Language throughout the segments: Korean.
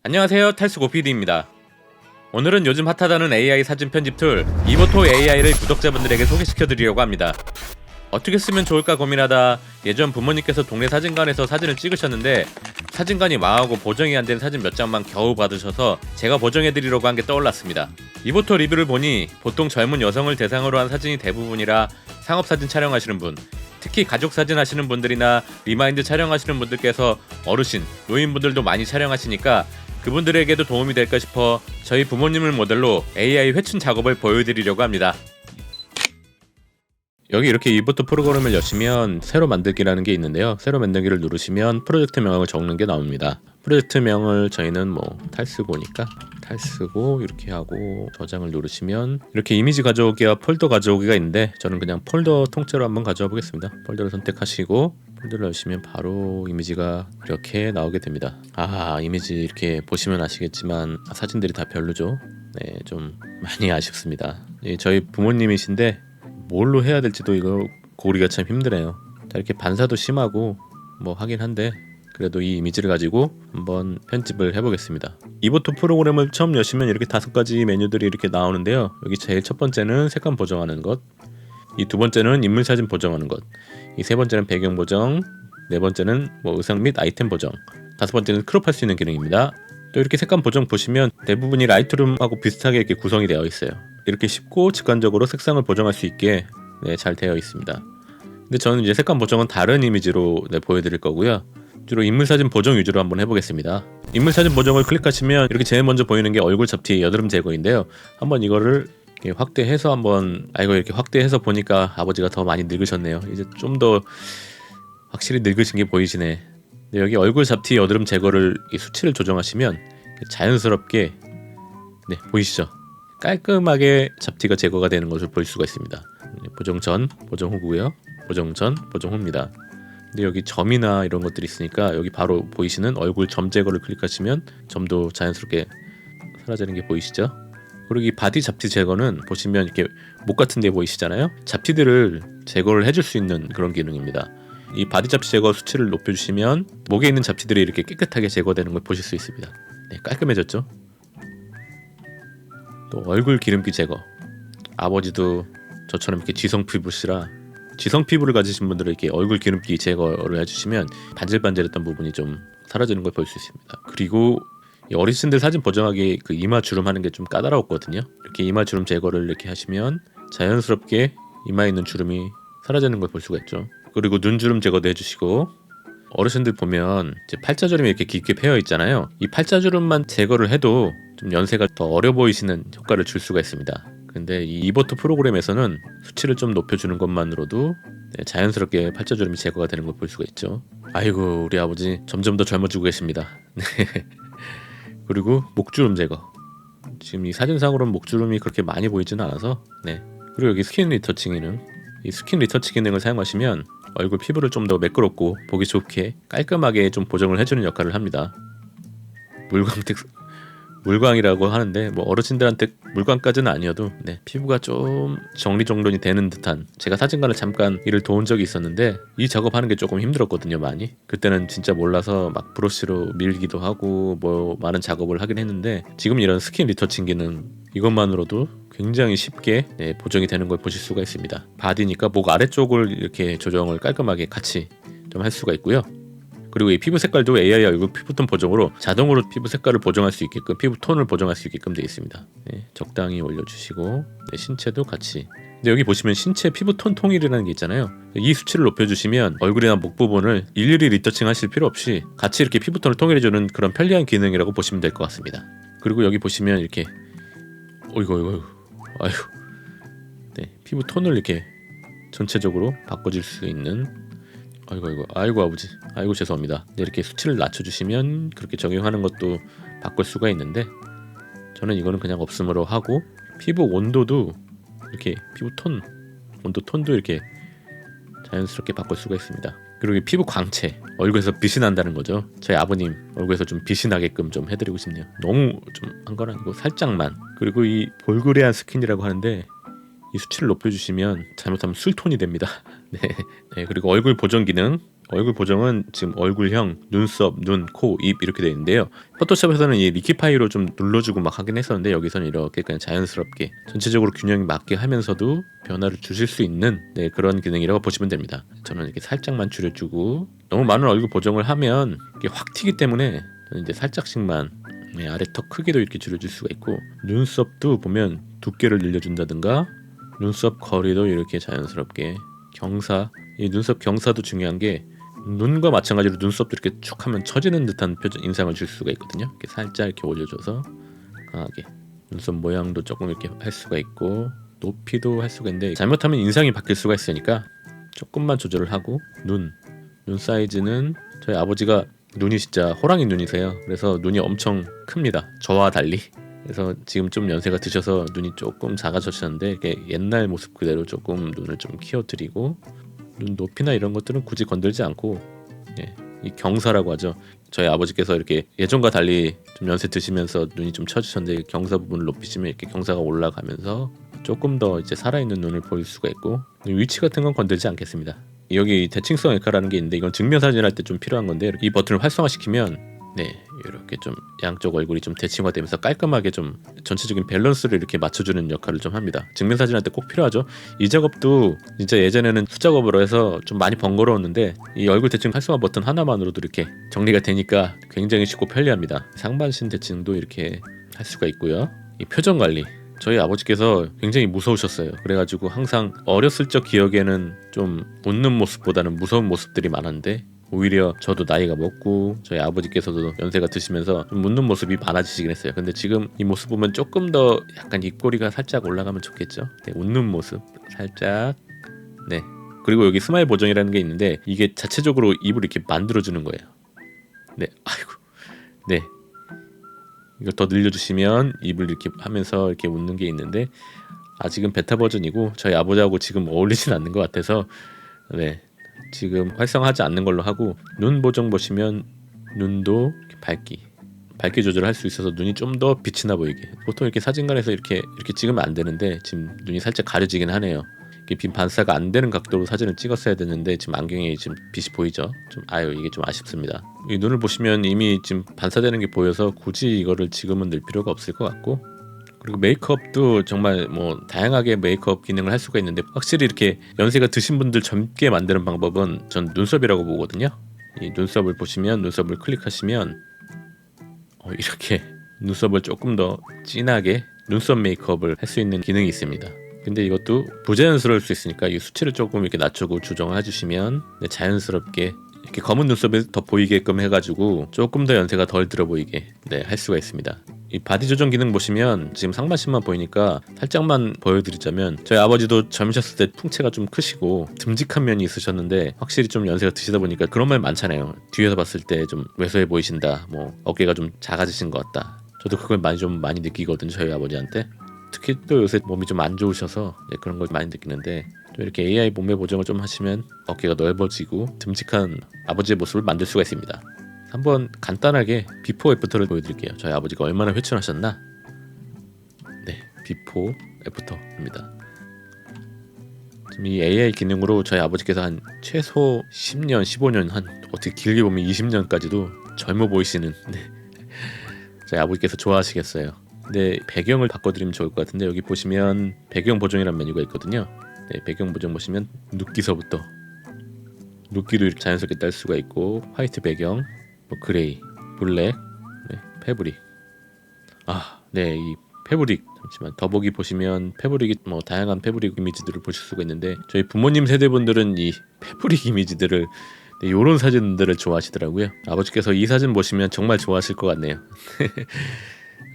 안녕하세요, 탈수고PD입니다. 오늘은 요즘 핫하다는 AI 사진 편집 툴 이보토 AI를 구독자분들에게 소개시켜드리려고 합니다. 어떻게 쓰면 좋을까 고민하다 예전 부모님께서 동네 사진관에서 사진을 찍으셨는데 사진관이 망하고 보정이 안 된 사진 몇 장만 겨우 받으셔서 제가 보정해드리려고 한 게 떠올랐습니다. 이보토 리뷰를 보니 보통 젊은 여성을 대상으로 한 사진이 대부분이라 상업사진 촬영하시는 분, 특히 가족사진 하시는 분들이나 리마인드 촬영하시는 분들께서 어르신, 노인분들도 많이 촬영하시니까 그분들에게도 도움이 될까 싶어 저희 부모님을 모델로 AI 회춘 작업을 보여드리려고 합니다. 여기 이렇게 이보토 프로그램을 여시면 새로 만들기라는 게 있는데요. 새로 만들기를 누르시면 프로젝트 명을 적는 게 나옵니다. 프로젝트 명을 저희는 뭐 탈쓰고니까 탈쓰고 이렇게 하고 저장을 누르시면 이렇게 이미지 가져오기와 폴더 가져오기가 있는데 저는 그냥 폴더 통째로 한번 가져와 보겠습니다. 폴더를 선택하시고 폴더를 열시면 바로 이미지가 이렇게 나오게 됩니다. 이미지 이렇게 보시면 아시겠지만 사진들이 다 별로죠. 네, 좀 많이 아쉽습니다. 저희 부모님이신데 뭘로 해야 될지도 이거 고르기가 참 힘드네요. 이렇게 반사도 심하고 뭐 하긴 한데 그래도 이 이미지를 가지고 한번 편집을 해보겠습니다. 이보토 프로그램을 처음 여시면 이렇게 5가지 메뉴들이 이렇게 나오는데요. 여기 제일 첫 번째는 색감 보정하는 것, 이 두 번째는 인물 사진 보정하는 것, 이 세 번째는 배경 보정, 네 번째는 뭐 의상 및 아이템 보정, 다섯 번째는 크롭할 수 있는 기능입니다. 또 이렇게 색감 보정 보시면 대부분이 라이트룸하고 비슷하게 이렇게 구성이 되어 있어요. 이렇게 쉽고 직관적으로 색상을 보정할 수 있게 잘 되어 있습니다. 근데 저는 이제 색감 보정은 다른 이미지로 보여드릴 거고요. 주로 인물사진 보정 위주로 한번 해보겠습니다. 인물사진 보정을 클릭하시면 이렇게 제일 먼저 보이는 게 얼굴 잡티 여드름 제거인데요. 한번 이거를 확대해서 한번 이거 이렇게 확대해서 보니까 아버지가 더 많이 늙으셨네요. 이제 좀 더 확실히 늙으신 게 보이시네. 여기 얼굴 잡티 여드름 제거를 이 수치를 조정하시면 자연스럽게 보이시죠? 깔끔하게 잡티가 제거가 되는 것을 볼 수가 있습니다. 보정 전, 보정 후고요. 보정 전, 보정 후입니다. 근데 여기 점이나 이런 것들이 있으니까 여기 바로 보이시는 얼굴 점 제거를 클릭하시면 점도 자연스럽게 사라지는 게 보이시죠? 그리고 이 바디 잡티 제거는 보시면 이렇게 목 같은 데 보이시잖아요. 잡티들을 제거를 해줄 수 있는 그런 기능입니다. 이 바디 잡티 제거 수치를 높여주시면 목에 있는 잡티들이 이렇게 깨끗하게 제거되는 걸 보실 수 있습니다. 깔끔해졌죠? 또 얼굴 기름기 제거. 아버지도 저처럼 이렇게 지성 피부시라 지성 피부를 가지신 분들은 이렇게 얼굴 기름기 제거를 해주시면 반질반질했던 부분이 좀 사라지는 걸 볼 수 있습니다. 그리고 이 어르신들 사진 보정하기 그 이마 주름 하는 게 좀 까다로웠거든요. 이렇게 이마 주름 제거를 이렇게 하시면 자연스럽게 이마에 있는 주름이 사라지는 걸 볼 수가 있죠. 그리고 눈 주름 제거도 해주시고 어르신들 보면 이제 팔자주름이 이렇게 깊게 패여 있잖아요. 이 팔자주름만 제거를 해도 좀 연세가 더 어려 보이시는 효과를 줄 수가 있습니다. 근데 이 이보토 프로그램에서는 수치를 좀 높여주는 것만으로도 자연스럽게 팔자주름이 제거가 되는 걸 볼 수가 있죠. 아이고 우리 아버지 점점 더 젊어지고 계십니다. 그리고 목주름 제거. 지금 이 사진상으로는 목주름이 그렇게 많이 보이지는 않아서 그리고 여기 스킨 리터치 기능. 이 스킨 리터치 기능을 사용하시면 얼굴 피부를 좀 더 매끄럽고 보기 좋게 깔끔하게 좀 보정을 해주는 역할을 합니다. 물광이라고 하는데 뭐 어르신들한테 물광까지는 아니어도 피부가 좀 정리정돈이 되는 듯한, 제가 사진관을 잠깐 일을 도운 적이 있었는데 이 작업하는 게 조금 힘들었거든요. 많이 그때는 진짜 몰라서 막 브러쉬로 밀기도 하고 뭐 많은 작업을 하긴 했는데 지금 이런 스킨 리터칭 기능 이것만으로도 굉장히 쉽게 보정이 되는 걸 보실 수가 있습니다. 바디니까 목 아래쪽을 이렇게 조정을 깔끔하게 같이 좀 할 수가 있고요. 그리고 이 피부 색깔도 AI 얼굴 피부톤 보정으로 자동으로 피부 색깔을 보정할 수 있게끔, 피부 톤을 보정할 수 있게끔 되어 있습니다. 적당히 올려주시고 신체도 같이. 근데 여기 보시면 신체 피부톤 통일이라는 게 있잖아요. 이 수치를 높여주시면 얼굴이나 목 부분을 일일이 리터칭 하실 필요 없이 같이 이렇게 피부톤을 통일해주는 그런 편리한 기능이라고 보시면 될 것 같습니다. 그리고 여기 보시면 이렇게 피부 톤을 이렇게 전체적으로 바꿔줄 수 있는 아이고 아버지 아이고 죄송합니다. 이렇게 수치를 낮춰주시면 그렇게 적용하는 것도 바꿀 수가 있는데 저는 이거는 그냥 없음으로 하고, 피부 온도도 이렇게 피부 톤 온도 톤도 이렇게 자연스럽게 바꿀 수가 있습니다. 그리고 이 피부 광채, 얼굴에서 빛이 난다는 거죠. 저희 아버님 얼굴에서 좀 빛이 나게끔 좀 해드리고 싶네요. 너무 좀 한 건 아니고 살짝만. 그리고 이 볼그레한 스킨이라고 하는데 이 수치를 높여주시면 잘못하면 술톤이 됩니다. 그리고 얼굴 보정 기능, 얼굴 보정은 지금 얼굴형, 눈썹, 눈, 코, 입 이렇게 되어 있는데요. 포토샵에서는 이 미키파이로 좀 눌러주고 막 하긴 했었는데 여기서는 이렇게 그냥 자연스럽게 전체적으로 균형이 맞게 하면서도 변화를 주실 수 있는 그런 기능이라고 보시면 됩니다. 저는 이렇게 살짝만 줄여주고 너무 많은 얼굴 보정을 하면 이게 확 튀기 때문에 저는 이제 살짝씩만 아래 턱 크기도 이렇게 줄여줄 수가 있고 눈썹도 보면 두께를 늘려준다든가 눈썹 거리도 이렇게 자연스럽게 경사 이 눈썹 경사도 중요한 게 눈과 마찬가지로 눈썹도 이렇게 쭉 하면 처지는 듯한 표정 인상을 줄 수가 있거든요. 이렇게 살짝 이렇게 올려줘서 강하게 눈썹 모양도 조금 이렇게 할 수가 있고 높이도 할 수가 있는데 잘못하면 인상이 바뀔 수가 있으니까 조금만 조절을 하고 눈 사이즈는 저희 아버지가 눈이 진짜 호랑이 눈이세요. 그래서 눈이 엄청 큽니다. 저와 달리. 그래서 지금 좀 연세가 드셔서 눈이 조금 작아졌는데 이게 옛날 모습 그대로 조금 눈을 좀 키워드리고 눈 높이나 이런 것들은 굳이 건들지 않고 이 경사라고 하죠. 저희 아버지께서 이렇게 예전과 달리 좀 연세 드시면서 눈이 좀 처지셨는데 경사 부분을 높이시면 이렇게 경사가 올라가면서 조금 더 이제 살아있는 눈을 보일 수가 있고 위치 같은 건 건들지 않겠습니다. 여기 대칭성 엑카라는 게 있는데 이건 증명 사진 할 때 좀 필요한 건데 이 버튼을 활성화시키면 이렇게 좀 양쪽 얼굴이 좀 대칭화되면서 깔끔하게 좀 전체적인 밸런스를 이렇게 맞춰주는 역할을 좀 합니다. 증명사진 할 때 꼭 필요하죠. 이 작업도 진짜 예전에는 수작업으로 해서 좀 많이 번거로웠는데 이 얼굴 대칭 활성화 버튼 하나만으로도 이렇게 정리가 되니까 굉장히 쉽고 편리합니다. 상반신 대칭도 이렇게 할 수가 있고요. 이 표정 관리 저희 아버지께서 굉장히 무서우셨어요. 그래가지고 항상 어렸을 적 기억에는 좀 웃는 모습보다는 무서운 모습들이 많았는데 오히려 저도 나이가 먹고 저희 아버지께서도 연세가 드시면서 좀 웃는 모습이 많아지시긴 했어요. 근데 지금 이 모습 보면 조금 더 약간 입꼬리가 살짝 올라가면 좋겠죠. 웃는 모습 살짝 그리고 여기 스마일 보정이라는 게 있는데 이게 자체적으로 입을 이렇게 만들어주는 거예요. 이걸 더 늘려주시면 입을 이렇게 하면서 이렇게 웃는 게 있는데 아직은 베타 버전이고 저희 아버지하고 지금 어울리진 않는 것 같아서 지금 활성화하지 않는 걸로 하고 눈 보정 보시면 눈도 밝기 조절할 수 있어서 눈이 좀 더 빛이 나 보이게 보통 이렇게 사진관에서 이렇게 찍으면 안 되는데 지금 눈이 살짝 가려지긴 하네요. 이게 빛 반사가 안 되는 각도로 사진을 찍었어야 되는데 지금 안경에 지금 빛이 보이죠. 이게 좀 아쉽습니다. 이 눈을 보시면 이미 지금 반사되는 게 보여서 굳이 이거를 지금은 늘 필요가 없을 것 같고 그리고 메이크업도 정말 다양하게 메이크업 기능을 할 수가 있는데 확실히 이렇게 연세가 드신 분들 젊게 만드는 방법은 전 눈썹이라고 보거든요. 이 눈썹을 보시면 눈썹을 클릭하시면 이렇게 눈썹을 조금 더 진하게 눈썹 메이크업을 할 수 있는 기능이 있습니다. 근데 이것도 부자연스러울 수 있으니까 이 수치를 조금 이렇게 낮추고 조정을 해주시면 자연스럽게 이렇게 검은 눈썹이 더 보이게끔 해가지고 조금 더 연세가 덜 들어 보이게 할 수가 있습니다. 이 바디 조정 기능 보시면 지금 상반신만 보이니까 살짝만 보여드리자면 저희 아버지도 젊으셨을 때 풍채가 좀 크시고 듬직한 면이 있으셨는데 확실히 좀 연세가 드시다 보니까 그런 말 많잖아요. 뒤에서 봤을 때 좀 왜소해 보이신다, 어깨가 좀 작아지신 것 같다. 저도 그걸 많이 느끼거든요. 저희 아버지한테. 특히 또 요새 몸이 좀 안 좋으셔서 그런 걸 많이 느끼는데 또 이렇게 AI 몸매 보정을 좀 하시면 어깨가 넓어지고 듬직한 아버지의 모습을 만들 수가 있습니다. 한번 간단하게 비포 애프터를 보여드릴게요. 저희 아버지가 얼마나 회춘하셨나. 비포 애프터입니다. 지금 이 AI 기능으로 저희 아버지께서 한 최소 10년, 15년 한 어떻게 길게 보면 20년까지도 젊어 보이시는 저희 아버지께서 좋아하시겠어요. 배경을 바꿔드리면 좋을 것 같은데 여기 보시면 배경 보정이라는 메뉴가 있거든요. 배경 보정 보시면 눕기서부터 눕기도 이렇게 자연스럽게 딸 수가 있고 화이트 배경, 그레이, 블랙, 패브릭. 이 패브릭 잠시만 더보기 보시면 패브릭이 다양한 패브릭 이미지들을 보실 수가 있는데 저희 부모님 세대분들은 이 패브릭 이미지들을 이런 사진들을 좋아하시더라고요. 아버지께서 이 사진 보시면 정말 좋아하실 것 같네요.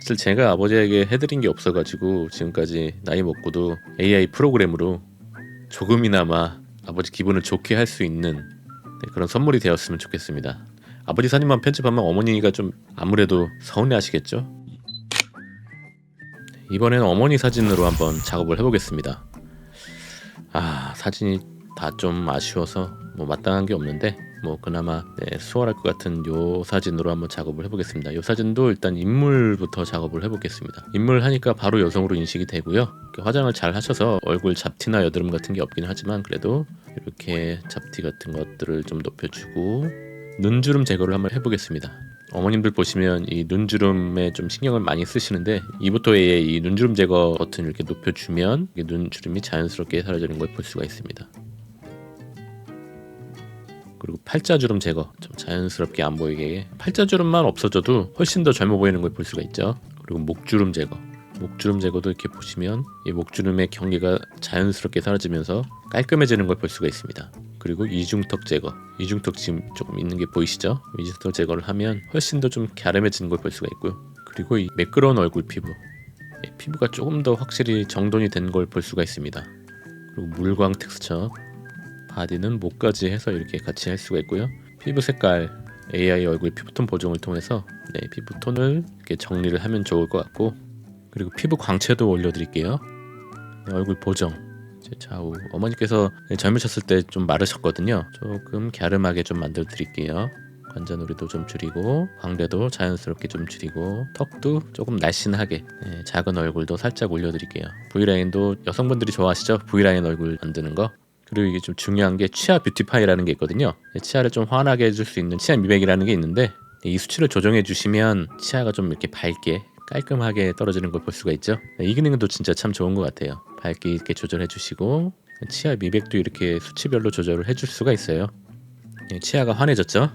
사실 제가 아버지에게 해드린 게 없어가지고 지금까지 나이 먹고도 AI 프로그램으로 조금이나마 아버지 기분을 좋게 할 수 있는 그런 선물이 되었으면 좋겠습니다. 아버지 사진만 편집하면 어머니가 좀 아무래도 서운해하시겠죠? 이번에는 어머니 사진으로 한번 작업을 해보겠습니다. 사진이 다 좀 아쉬워서 마땅한 게 없는데 뭐 그나마 수월할 것 같은 요 사진으로 한번 작업을 해보겠습니다. 요 사진도 일단 인물부터 작업을 해보겠습니다. 인물 하니까 바로 여성으로 인식이 되고요. 화장을 잘 하셔서 얼굴 잡티나 여드름 같은 게 없긴 하지만 그래도 이렇게 잡티 같은 것들을 좀 높여주고 눈주름 제거를 한번 해보겠습니다. 어머님들 보시면 이 눈주름에 좀 신경을 많이 쓰시는데 이부터의 이 눈주름 제거 버튼을 이렇게 높여주면 눈주름이 자연스럽게 사라지는 걸 볼 수가 있습니다. 그리고 팔자주름 제거, 좀 자연스럽게 안 보이게 팔자주름만 없어져도 훨씬 더 젊어 보이는 걸 볼 수가 있죠. 그리고 목주름 제거, 목주름 제거도 이렇게 보시면 이 목주름의 경계가 자연스럽게 사라지면서 깔끔해지는 걸 볼 수가 있습니다. 그리고 이중턱 제거, 이중턱 지금 조금 있는 게 보이시죠? 이중턱 제거를 하면 훨씬 더 좀 갸름해지는 걸 볼 수가 있고요. 그리고 이 매끄러운 얼굴 피부, 피부가 조금 더 확실히 정돈이 된 걸 볼 수가 있습니다. 그리고 물광 텍스처, 바디는 목까지 해서 이렇게 같이 할 수가 있고요. 피부 색깔, AI 얼굴 피부톤 보정을 통해서 피부톤을 이렇게 정리를 하면 좋을 것 같고, 그리고 피부 광채도 올려드릴게요. 얼굴 보정, 좌우 어머니께서 젊으셨을 때 좀 마르셨거든요. 조금 갸름하게 좀 만들어 드릴게요. 관자놀이도 좀 줄이고 광대도 자연스럽게 좀 줄이고 턱도 조금 날씬하게, 작은 얼굴도 살짝 올려드릴게요. V라인도 여성분들이 좋아하시죠? V라인 얼굴 만드는 거. 그리고 이게 좀 중요한 게 치아 뷰티파이라는 게 있거든요. 치아를 좀 환하게 해줄 수 있는 치아 미백이라는 게 있는데 이 수치를 조정해 주시면 치아가 좀 이렇게 밝게 깔끔하게 떨어지는 걸 볼 수가 있죠. 이 기능도 진짜 참 좋은 것 같아요. 밝게 이렇게 조절해 주시고 치아 미백도 이렇게 수치별로 조절을 해줄 수가 있어요. 치아가 환해졌죠.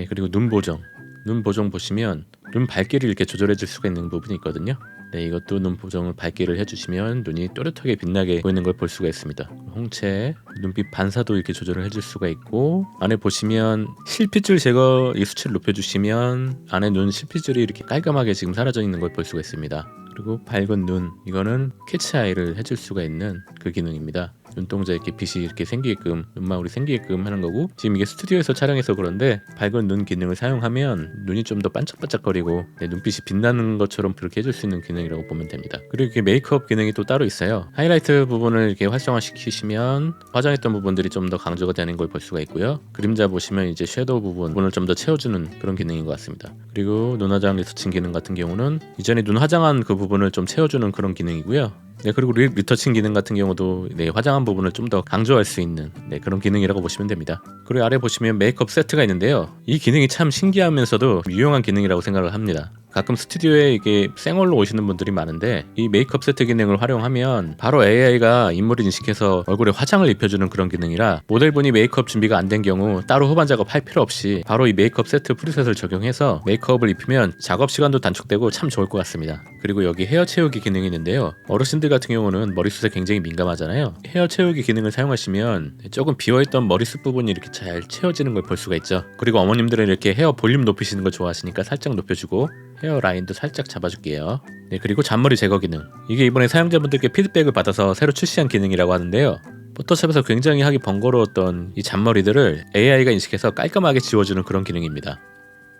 그리고 눈 보정, 눈 보정 보시면 눈 밝기를 이렇게 조절해 줄 수가 있는 부분이 있거든요. 이것도 눈 보정을 밝기를 해주시면 눈이 또렷하게 빛나게 보이는 걸 볼 수가 있습니다. 홍채, 눈빛 반사도 이렇게 조절을 해줄 수가 있고, 안에 보시면 실핏줄 제거 이 수치를 높여주시면 안에 눈 실핏줄이 이렇게 깔끔하게 지금 사라져 있는 걸 볼 수가 있습니다. 그리고 밝은 눈, 이거는 캐치아이를 해줄 수가 있는 그 기능입니다. 눈동자 이렇게 빛이 이렇게 생기게끔, 눈망울이 생기게끔 하는 거고, 지금 이게 스튜디오에서 촬영해서 그런데 밝은 눈 기능을 사용하면 눈이 좀 더 반짝반짝거리고 눈빛이 빛나는 것처럼 그렇게 해줄 수 있는 기능이라고 보면 됩니다. 그리고 이렇게 메이크업 기능이 또 따로 있어요. 하이라이트 부분을 이렇게 활성화시키시면 화장했던 부분들이 좀 더 강조가 되는 걸 볼 수가 있고요. 그림자 보시면 이제 섀도우 부분을 좀 더 채워주는 그런 기능인 것 같습니다. 그리고 눈 화장 리터칭 기능 같은 경우는 이전에 눈 화장한 그 부분을 좀 채워주는 그런 기능이고요. 그리고 리터칭 기능 같은 경우도 화장한 부분을 좀 더 강조할 수 있는 그런 기능이라고 보시면 됩니다. 그리고 아래 보시면 메이크업 세트가 있는데요. 이 기능이 참 신기하면서도 유용한 기능이라고 생각을 합니다. 가끔 스튜디오에 이게 생얼로 오시는 분들이 많은데 이 메이크업 세트 기능을 활용하면 바로 AI가 인물을 인식해서 얼굴에 화장을 입혀주는 그런 기능이라 모델분이 메이크업 준비가 안 된 경우 따로 후반 작업할 필요 없이 바로 이 메이크업 세트 프리셋을 적용해서 메이크업을 입히면 작업 시간도 단축되고 참 좋을 것 같습니다. 그리고 여기 헤어 채우기 기능이 있는데요. 어르신들 같은 경우는 머리숱에 굉장히 민감하잖아요. 헤어 채우기 기능을 사용하시면 조금 비어있던 머리숱 부분이 이렇게 잘 채워지는 걸 볼 수가 있죠. 그리고 어머님들은 이렇게 헤어 볼륨 높이시는 걸 좋아하시니까 살짝 높여주고 헤어 라인도 살짝 잡아줄게요. 그리고 잔머리 제거 기능, 이게 이번에 사용자분들께 피드백을 받아서 새로 출시한 기능이라고 하는데요. 포토샵에서 굉장히 하기 번거로웠던 이 잔머리들을 AI가 인식해서 깔끔하게 지워주는 그런 기능입니다.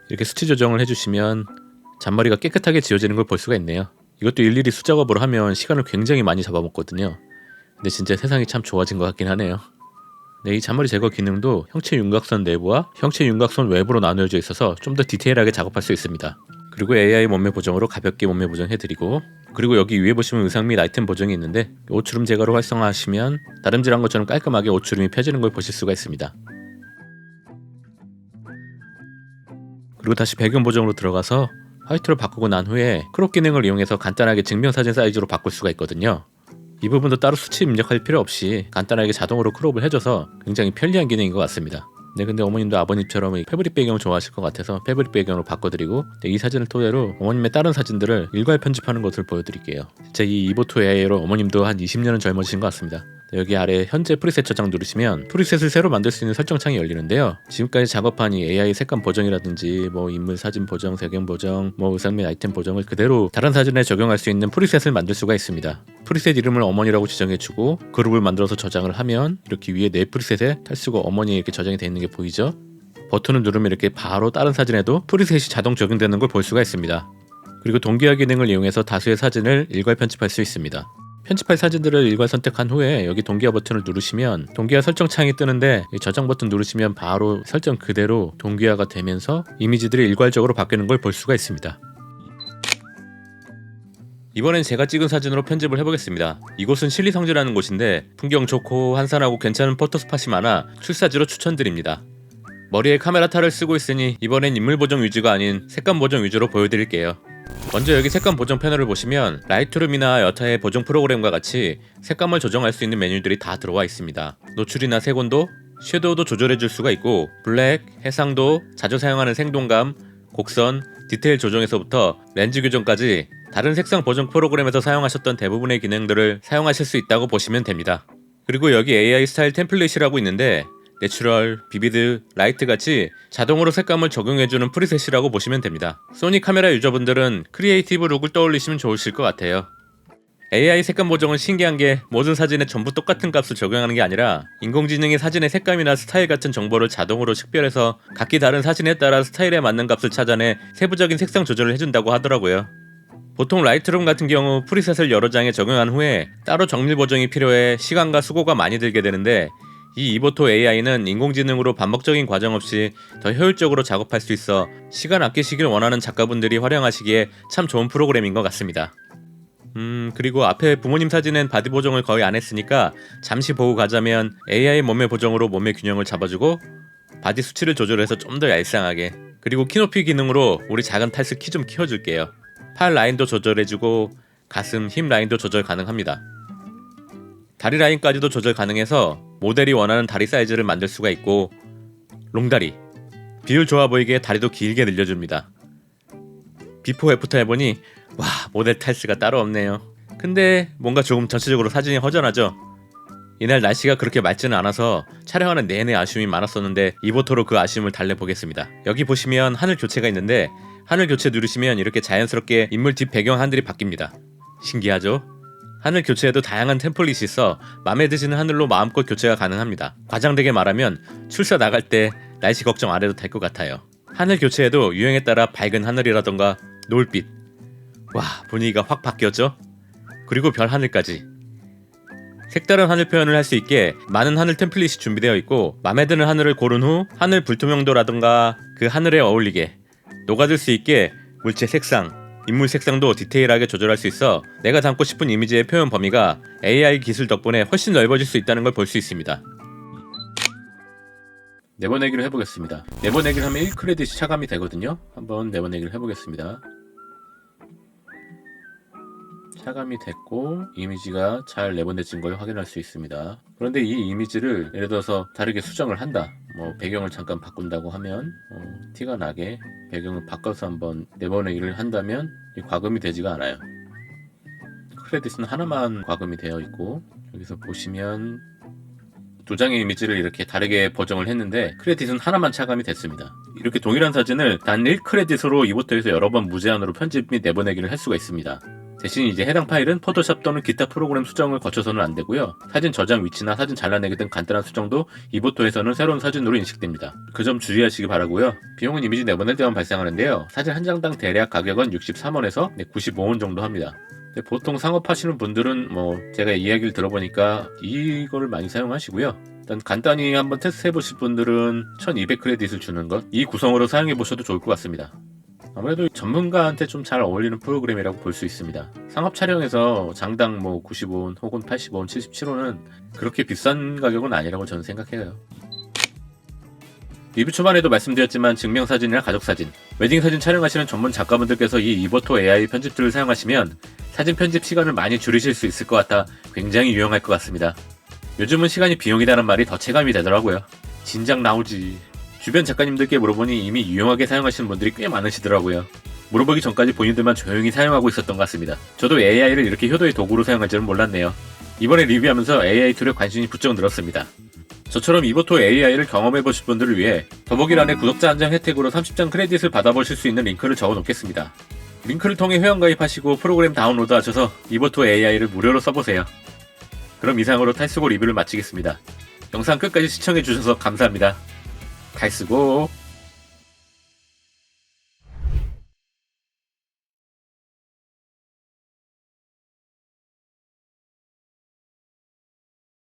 이렇게 수치 조정을 해주시면 잔머리가 깨끗하게 지워지는 걸 볼 수가 있네요. 이것도 일일이 수작업으로 하면 시간을 굉장히 많이 잡아먹거든요. 근데 진짜 세상이 참 좋아진 것 같긴 하네요. 이 잔머리 제거 기능도 형체 윤곽선 내부와 형체 윤곽선 외부로 나누어져 있어서 좀 더 디테일하게 작업할 수 있습니다. 그리고 AI 몸매 보정으로 가볍게 몸매 보정해드리고, 그리고 여기 위에 보시면 의상 및 아이템 보정이 있는데 옷주름 제거로 활성화하시면 다름질한 것처럼 깔끔하게 옷주름이 펴지는 걸 보실 수가 있습니다. 그리고 다시 배경 보정으로 들어가서 화이트로 바꾸고 난 후에 크롭 기능을 이용해서 간단하게 증명사진 사이즈로 바꿀 수가 있거든요. 이 부분도 따로 수치 입력할 필요 없이 간단하게 자동으로 크롭을 해줘서 굉장히 편리한 기능인 것 같습니다. 근데 어머님도 아버님처럼 패브릭 배경을 좋아하실 것 같아서 패브릭 배경으로 바꿔드리고, 이 사진을 토대로 어머님의 다른 사진들을 일괄 편집하는 것을 보여드릴게요. 진짜 이 이보토 AI로 어머님도 한 20년은 젊어지신 것 같습니다. 여기 아래 현재 프리셋 저장 누르시면 프리셋을 새로 만들 수 있는 설정창이 열리는데요. 지금까지 작업한 이 AI 색감 보정이라든지 인물 사진 보정, 배경 보정, 의상 및 아이템 보정을 그대로 다른 사진에 적용할 수 있는 프리셋을 만들 수가 있습니다. 프리셋 이름을 어머니라고 지정해주고 그룹을 만들어서 저장을 하면 이렇게 위에 내 프리셋에 탈수고 어머니 이렇게 저장이 되어 있는 게 보이죠? 버튼을 누르면 이렇게 바로 다른 사진에도 프리셋이 자동 적용되는 걸 볼 수가 있습니다. 그리고 동기화 기능을 이용해서 다수의 사진을 일괄 편집할 수 있습니다. 편집할 사진들을 일괄 선택한 후에 여기 동기화 버튼을 누르시면 동기화 설정 창이 뜨는데 이 저장 버튼 누르시면 바로 설정 그대로 동기화가 되면서 이미지들이 일괄적으로 바뀌는 걸 볼 수가 있습니다. 이번엔 제가 찍은 사진으로 편집을 해보겠습니다. 이곳은 신리성지라는 곳인데 풍경 좋고 한산하고 괜찮은 포토스팟이 많아 출사지로 추천드립니다. 머리에 카메라 탈을 쓰고 있으니 이번엔 인물 보정 위주가 아닌 색감 보정 위주로 보여드릴게요. 먼저 여기 색감 보정 패널을 보시면 라이트룸이나 여타의 보정 프로그램과 같이 색감을 조정할 수 있는 메뉴들이 다 들어와 있습니다. 노출이나 색온도, 섀도우도 조절해줄 수가 있고 블랙, 해상도, 자주 사용하는 생동감, 곡선, 디테일 조정에서부터 렌즈 교정까지 다른 색상 보정 프로그램에서 사용하셨던 대부분의 기능들을 사용하실 수 있다고 보시면 됩니다. 그리고 여기 AI 스타일 템플릿이라고 있는데 내추럴, 비비드, 라이트 같이 자동으로 색감을 적용해주는 프리셋이라고 보시면 됩니다. 소니 카메라 유저분들은 크리에이티브 룩을 떠올리시면 좋으실 것 같아요. AI 색감 보정은 신기한 게 모든 사진에 전부 똑같은 값을 적용하는 게 아니라 인공지능이 사진의 색감이나 스타일 같은 정보를 자동으로 식별해서 각기 다른 사진에 따라 스타일에 맞는 값을 찾아내 세부적인 색상 조절을 해준다고 하더라고요. 보통 라이트룸 같은 경우 프리셋을 여러 장에 적용한 후에 따로 정밀 보정이 필요해 시간과 수고가 많이 들게 되는데 이 이보토 AI는 인공지능으로 반복적인 과정 없이 더 효율적으로 작업할 수 있어 시간 아끼시길 원하는 작가분들이 활용하시기에 참 좋은 프로그램인 것 같습니다. 그리고 앞에 부모님 사진엔 바디 보정을 거의 안 했으니까 잠시 보고 가자면 AI 몸매 보정으로 몸매 균형을 잡아주고 바디 수치를 조절해서 좀 더 얄쌍하게, 그리고 키높이 기능으로 우리 작은 탈스 키 좀 키워줄게요. 팔 라인도 조절해주고 가슴, 힙 라인도 조절 가능합니다. 다리 라인까지도 조절 가능해서 모델이 원하는 다리 사이즈를 만들 수가 있고 롱다리, 비율 좋아 보이게 다리도 길게 늘려줍니다. 비포 애프터 해보니 와, 모델 탈스가 따로 없네요. 근데 뭔가 조금 전체적으로 사진이 허전하죠? 이날 날씨가 그렇게 맑지는 않아서 촬영하는 내내 아쉬움이 많았었는데 이보토로 그 아쉬움을 달래보겠습니다. 여기 보시면 하늘 교체가 있는데 하늘 교체 누르시면 이렇게 자연스럽게 인물 뒷 배경 하늘이 바뀝니다. 신기하죠? 하늘 교체에도 다양한 템플릿이 있어 마음에 드시는 하늘로 마음껏 교체가 가능합니다. 과장되게 말하면 출사 나갈 때 날씨 걱정 안 해도 될 것 같아요. 하늘 교체에도 유행에 따라 밝은 하늘이라던가 노을빛, 와, 분위기가 확 바뀌었죠? 그리고 별 하늘까지. 색다른 하늘 표현을 할 수 있게 많은 하늘 템플릿이 준비되어 있고 마음에 드는 하늘을 고른 후 하늘 불투명도라던가 그 하늘에 어울리게 녹아들 수 있게 물체 색상, 인물 색상도 디테일하게 조절할 수 있어 내가 담고 싶은 이미지의 표현 범위가 AI 기술 덕분에 훨씬 넓어질 수 있다는 걸 볼 수 있습니다. 내보내기를 해보겠습니다. 내보내기를 하면 1크레딧이 차감이 되거든요. 한번 내보내기를 해보겠습니다. 차감이 됐고 이미지가 잘 내보내진 걸 확인할 수 있습니다. 그런데 이 이미지를 예를 들어서 다르게 수정을 한다, 배경을 잠깐 바꾼다고 하면 티가 나게 배경을 바꿔서 한번 내보내기를 한다면 과금이 되지가 않아요. 크레딧은 하나만 과금이 되어 있고 여기서 보시면 두 장의 이미지를 이렇게 다르게 보정을 했는데 크레딧은 하나만 차감이 됐습니다. 이렇게 동일한 사진을 단 1크레딧으로 이보토에서 여러 번 무제한으로 편집 및 내보내기를 할 수가 있습니다. 대신 이제 해당 파일은 포토샵 또는 기타 프로그램 수정을 거쳐서는 안 되고요. 사진 저장 위치나 사진 잘라내기 등 간단한 수정도 이보토에서는 새로운 사진으로 인식됩니다. 그 점 주의하시기 바라고요. 비용은 이미지 내보낼 때만 발생하는데요. 사진 한 장당 대략 가격은 63원에서 95원 정도 합니다. 보통 상업하시는 분들은 제가 이야기를 들어보니까 이거를 많이 사용하시고요. 일단 간단히 한번 테스트 해보실 분들은 1200크레딧을 주는 것, 이 구성으로 사용해보셔도 좋을 것 같습니다. 아무래도 전문가한테 좀 잘 어울리는 프로그램이라고 볼 수 있습니다. 상업 촬영에서 장당 95원 혹은 85원, 77원은 그렇게 비싼 가격은 아니라고 저는 생각해요. 리뷰 초반에도 말씀드렸지만 증명사진이나 가족사진, 웨딩사진 촬영하시는 전문 작가분들께서 이 이보토 AI 편집툴을 사용하시면 사진 편집 시간을 많이 줄이실 수 있을 것 같아 굉장히 유용할 것 같습니다. 요즘은 시간이 비용이라는 말이 더 체감이 되더라고요. 진작 나오지. 주변 작가님들께 물어보니 이미 유용하게 사용하시는 분들이 꽤 많으시더라고요. 물어보기 전까지 본인들만 조용히 사용하고 있었던 것 같습니다. 저도 AI를 이렇게 효도의 도구로 사용할 줄은 몰랐네요. 이번에 리뷰하면서 AI 툴에 관심이 부쩍 늘었습니다. 저처럼 이보토 AI를 경험해보실 분들을 위해 더보기란에 구독자 한정 혜택으로 30장 크레딧을 받아보실 수 있는 링크를 적어놓겠습니다. 링크를 통해 회원가입하시고 프로그램 다운로드하셔서 이보토 AI를 무료로 써보세요. 그럼 이상으로 탈수고 리뷰를 마치겠습니다. 영상 끝까지 시청해주셔서 감사합니다. 탈수고